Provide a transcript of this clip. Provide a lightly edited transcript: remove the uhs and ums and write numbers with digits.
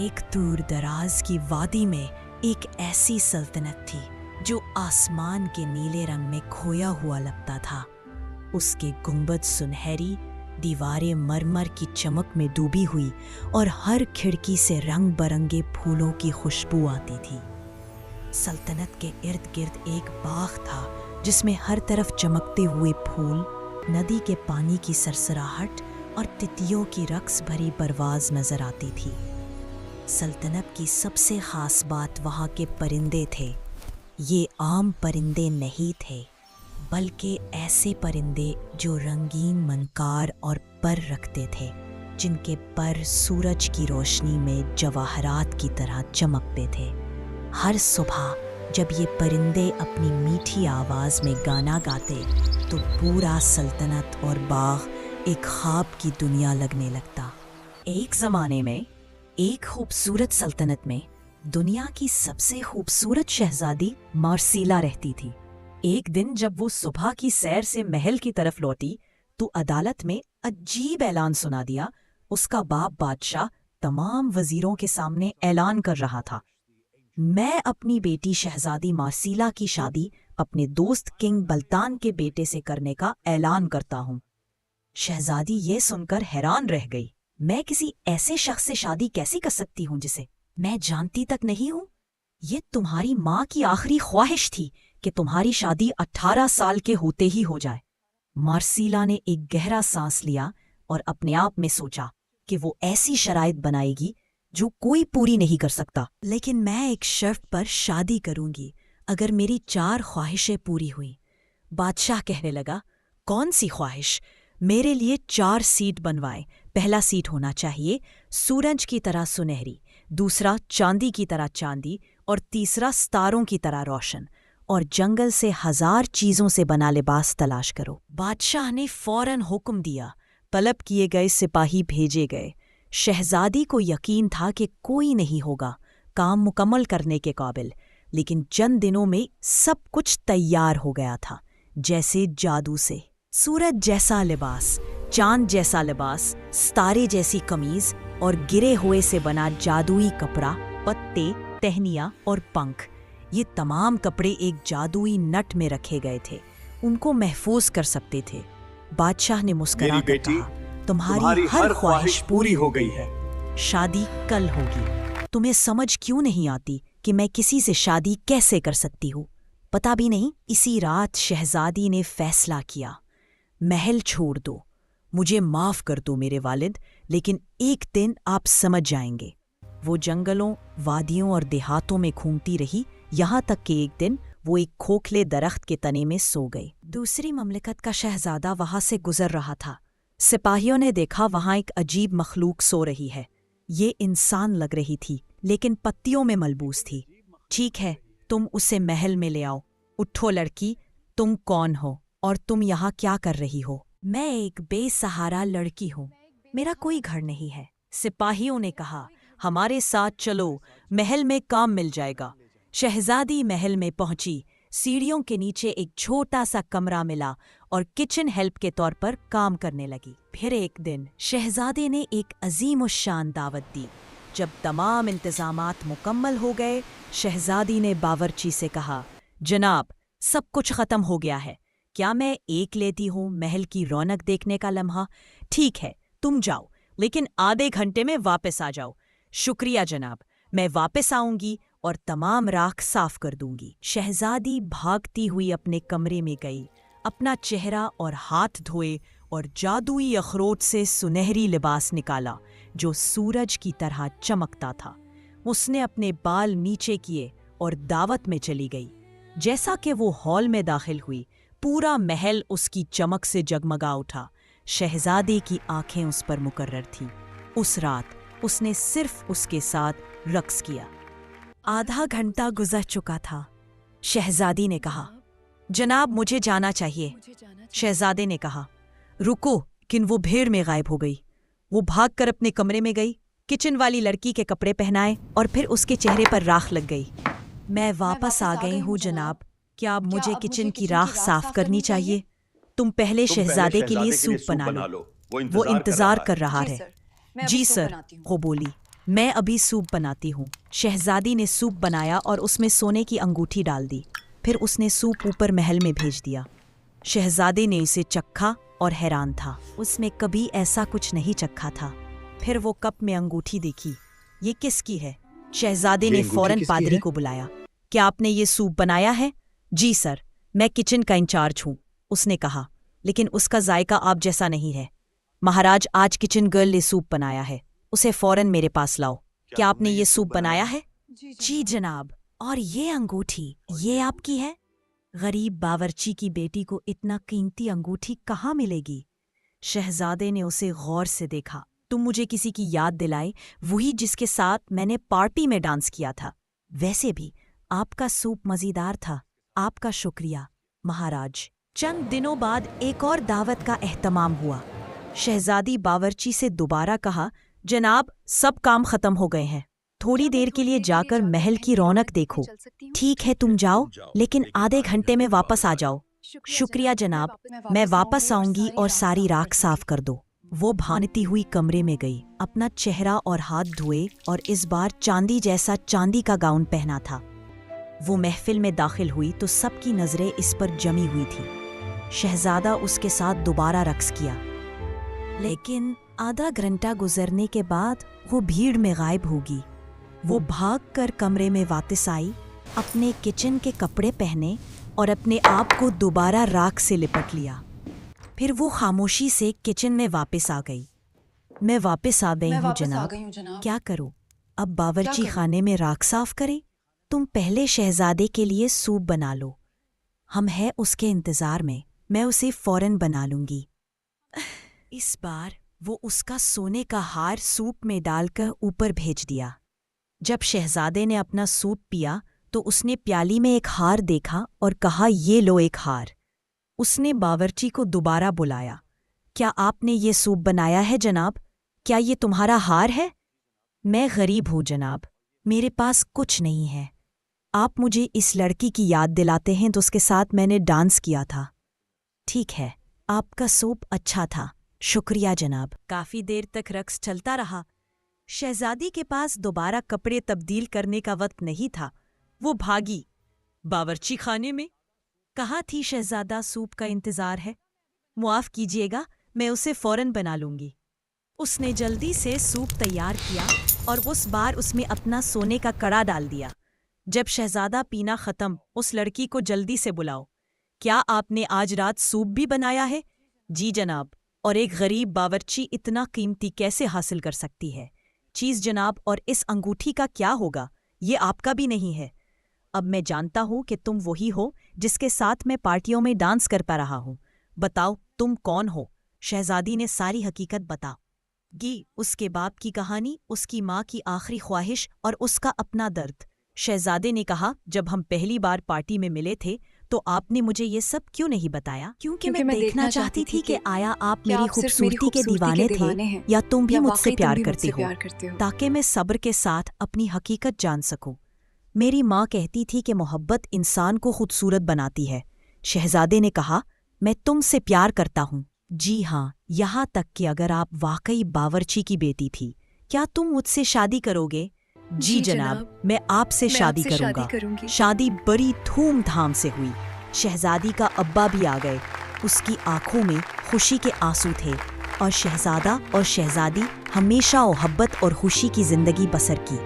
एक दूर दराज की वादी में एक ऐसी सल्तनत थी जो आसमान के नीले रंग में खोया हुआ लगता था। उसके गुंबद सुनहरी, दीवारें मरमर की चमक में डूबी हुई और हर खिड़की से रंग बरंगे फूलों की खुशबू आती थी। सल्तनत के इर्द गिर्द एक बाग था जिसमें हर तरफ चमकते हुए फूल, नदी के पानी की सरसराहट और तितलियों की रक्स भरी परवाज नजर आती थी। सल्तनत की सबसे खास बात वहाँ के परिंदे थे। ये आम परिंदे नहीं थे, बल्कि ऐसे परिंदे जो रंगीन मनकार और पर रखते थे, जिनके पर सूरज की रोशनी में जवाहरात की तरह चमकते थे। हर सुबह जब ये परिंदे अपनी मीठी आवाज़ में गाना गाते तो पूरा सल्तनत और बाग एक ख्वाब की दुनिया लगने लगता। एक ज़माने में एक खूबसूरत सल्तनत में दुनिया की सबसे खूबसूरत शहजादी मार्सीला रहती थी। एक दिन जब वो सुबह की सैर से महल की तरफ लौटी तो अदालत में अजीब ऐलान सुना दिया। उसका बाप बादशाह तमाम वजीरों के सामने ऐलान कर रहा था, मैं अपनी बेटी शहजादी मार्सीला की शादी अपने दोस्त किंग बल्तान के बेटे से करने का ऐलान करता हूँ। शहजादी ये सुनकर हैरान रह गई। मैं किसी ऐसे शख्स से शादी कैसे कर सकती हूँ जिसे मैं जानती तक नहीं हूँ? ये तुम्हारी माँ की आखिरी ख्वाहिश थी कि तुम्हारी शादी 18 साल के होते ही हो जाए। मार्सीला ने एक गहरा सांस लिया और अपने आप में सोचा कि वो ऐसी शराइत बनाएगी जो कोई पूरी नहीं कर सकता। लेकिन मैं एक शर्त पर शादी करूंगी अगर मेरी 4 ख्वाहिशें पूरी हुई। बादशाह कहने लगा, कौन सी ख्वाहिश? मेरे लिए 4 सीट बनवाएं। पहला सीट होना चाहिए सूरज की तरह सुनहरी, दूसरा चांदी की तरह चांदी और तीसरा सितारों की तरह रोशन, और जंगल से 1000 चीजों से बना लिबास तलाश करो। बादशाह ने फौरन हुक्म दिया। तलब किए गए सिपाही भेजे गए। शहजादी को यकीन था कि कोई नहीं होगा काम मुकम्मल करने के काबिल, लेकिन चंद दिनों में सब कुछ तैयार हो गया था, जैसे जादू से। सूरज जैसा लिबास, चांद जैसा लिबास, सितारे जैसी कमीज और गिरे हुए से बना जादुई कपड़ा, पत्ते, टहनियाँ और पंख, ये तमाम कपड़े एक जादुई नट में रखे गए थे। उनको महफूज कर सकते थे। बादशाह ने मुस्कुरा कर कहा, तुम्हारी हर ख्वाहिश पूरी हो गई है। शादी कल होगी। तुम्हें समझ क्यों नहीं आती कि मैं किसी से शादी कैसे कर सकती हूँ? पता भी नहीं। इसी रात शहजादी ने फैसला किया, महल छोड़ दो, मुझे माफ कर दो मेरे वालिद, लेकिन एक दिन आप समझ जाएंगे। वो जंगलों, वादियों और देहातों में घूमती रही, यहाँ तक कि एक दिन वो एक खोखले दरख्त के तने में सो गई। दूसरी ममलिकत का शहजादा वहां से गुजर रहा था। सिपाहियों ने देखा वहां एक अजीब मखलूक सो रही है। ये इंसान लग रही थी, लेकिन पत्तियों में मलबूस थी। ठीक है, तुम उसे महल में ले आओ। उठो लड़की, तुम कौन हो और तुम यहाँ क्या कर रही हो? मैं एक बेसहारा लड़की हूँ, मेरा कोई घर नहीं है। सिपाहियों ने कहा, हमारे साथ चलो, महल में काम मिल जाएगा। शहजादी महल में पहुंची। सीढ़ियों के नीचे एक छोटा सा कमरा मिला और किचन हेल्प के तौर पर काम करने लगी। फिर एक दिन शहजादे ने एक अजीम शान दावत दी। जब तमाम इंतजामात मुकम्मल हो गए, शहजादी ने बावर्ची से कहा, जनाब, सब कुछ खत्म हो गया है। क्या मैं एक लेती हूँ महल की रौनक देखने का लम्हा? ठीक है, तुम जाओ, लेकिन आधे घंटे में वापस आ जाओ। शुक्रिया जनाब, मैं वापस आऊंगी और तमाम राख साफ कर दूंगी। शहजादी भागती हुई अपने कमरे में गई, अपना चेहरा और हाथ धोए और जादुई अखरोट से सुनहरी लिबास निकाला जो सूरज की तरह चमकता था। उसने अपने बाल नीचे किए और दावत में चली गई। जैसा कि वो हॉल में दाखिल हुई, पूरा महल उसकी चमक से जगमगा उठा। शहजादे की आंखें उस पर मुकर्रर थीं। उस रात उसने सिर्फ उसके साथ रक्स किया। आधा घंटा गुजर चुका था। शहजादी ने कहा, जनाब मुझे जाना चाहिए। शहजादे ने कहा, रुको, किन वो भीड़ में गायब हो गई। वो भागकर अपने कमरे में गई, किचन वाली लड़की के कपड़े पहनाए और फिर उसके चेहरे पर राख लग गई। मैं वापस आ गई हूँ जनाब, क्या अब मुझे किचन की राख साफ करनी चाहिए? तुम पहले शहजादे के लिए सूप बना लो, वो इंतजार कर रहा है। जी सर, वो बोली, मैं अभी सूप बनाती हूँ। शहजादी ने सूप बनाया और उसमें सोने की अंगूठी डाल दी। फिर उसने सूप ऊपर महल में भेज दिया। शहजादे ने इसे चखा और हैरान था। उसमें कभी ऐसा कुछ नहीं चखा था। फिर वो कप में अंगूठी देखी। ये किसकी है? शहजादे ने फौरन पादरी को बुलाया। क्या आपने ये सूप बनाया है? जी सर, मैं किचन का इंचार्ज हूँ, उसने कहा, लेकिन उसका जायका आप जैसा नहीं है। महाराज, आज किचन गर्ल ने सूप बनाया है, उसे फौरन मेरे पास लाओ। क्या आपने ये सूप बनाया है? जी जनाब। और ये अंगूठी, ये आपकी है? गरीब बावर्ची की बेटी को इतना कीमती अंगूठी कहाँ मिलेगी? शहजादे ने उसे गौर से देखा। तुम मुझे किसी की याद दिलाए, वही जिसके साथ मैंने पार्टी में डांस किया था। वैसे भी आपका सूप मज़ेदार था। आपका शुक्रिया महाराज। चंद दिनों बाद एक और दावत का एहतमाम हुआ। शहजादी बावर्ची से दोबारा कहा, जनाब, सब काम खत्म हो गए हैं। थोड़ी देर के लिए जाकर महल की रौनक देखो। ठीक है, तुम जाओ, लेकिन आधे घंटे में वापस आ जाओ। शुक्रिया जनाब, मैं वापस आऊंगी और सारी राख साफ कर दो। वो भानती हुई कमरे में गई, अपना चेहरा और हाथ धोए और इस बार चांदी जैसा चांदी का गाउन पहना था। वो महफिल में दाखिल हुई तो सबकी नजरें इस पर जमी हुई थी। शहजादा उसके साथ दोबारा रक्स किया, लेकिन आधा घंटा गुजरने के बाद वो भीड़ में गायब होगी। वो भागकर कमरे में वापस आई, अपने किचन के कपड़े पहने और अपने आप को दोबारा राख से लिपट लिया। फिर वो खामोशी से किचन में वापस आ गई। मैं वापस आ गई हूँ जनाब। क्या करूँ? अब बावर्ची खाने में राख साफ करे? तुम पहले शहजादे के लिए सूप बना लो। हम हैं उसके इंतजार में, मैं उसे फौरन बना लूंगी। इस बार वो उसका सोने का हार सूप में डालकर ऊपर भेज दिया। जब शहजादे ने अपना सूप पिया तो उसने प्याली में एक हार देखा और कहा, ये लो एक हार। उसने बावर्ची को दोबारा बुलाया। क्या आपने ये सूप बनाया है जनाब? क्या ये तुम्हारा हार है? मैं गरीब हूँ जनाब, मेरे पास कुछ नहीं है। आप मुझे इस लड़की की याद दिलाते हैं तो उसके साथ मैंने डांस किया था। ठीक है, आपका सूप अच्छा था, शुक्रिया जनाब। काफी देर तक रक्स चलता रहा। शहजादी के पास दोबारा कपड़े तब्दील करने का वक्त नहीं था। वो भागी। बावर्ची खाने में कहाँ थी शहजादा? सूप का इंतजार है। मुआफ कीजिएगा, मैं उसे फौरन बना लूंगी। उसने जल्दी से सूप तैयार किया और उस बार उसमें अपना सोने का कड़ा डाल दिया। जब शहजादा पीना खत्म, उस लड़की को जल्दी से बुलाओ। क्या आपने आज रात सूप भी बनाया है? जी जनाब। और एक गरीब बावर्ची इतना कीमती कैसे हासिल कर सकती है? चीज़ जनाब, और इस अंगूठी का क्या होगा? ये आपका भी नहीं है। अब मैं जानता हूँ कि तुम वही हो जिसके साथ मैं पार्टियों में डांस कर पा रहा हूँ। बताओ तुम कौन हो? शहजादी ने सारी हकीकत बता दी। उसके बाप की कहानी, उसकी माँ की आखिरी ख्वाहिश और उसका अपना दर्द। शहजादे ने कहा, जब हम पहली बार पार्टी में मिले थे तो आपने मुझे ये सब क्यों नहीं बताया? क्योंकि मैं देखना चाहती थी कि आया आप मेरी खूबसूरती के दीवाने थे या तुम भी मुझसे प्यार करते हो, ताकि मैं सब्र के साथ अपनी हकीकत जान सकूं। मेरी माँ कहती थी कि मोहब्बत इंसान को खूबसूरत बनाती है। शहजादे ने कहा, मैं तुमसे प्यार करता हूँ। जी हाँ, यहाँ तक कि अगर आप वाकई बावर्ची की बेटी थी, क्या तुम मुझसे शादी करोगे? जी जनाब, मैं आपसे शादी करूंगा। शादी बड़ी धूमधाम से हुई। शहजादी का अब्बा भी आ गए। उसकी आंखों में खुशी के आंसू थे और शहजादा और शहजादी हमेशा मोहब्बत और खुशी की जिंदगी बसर की।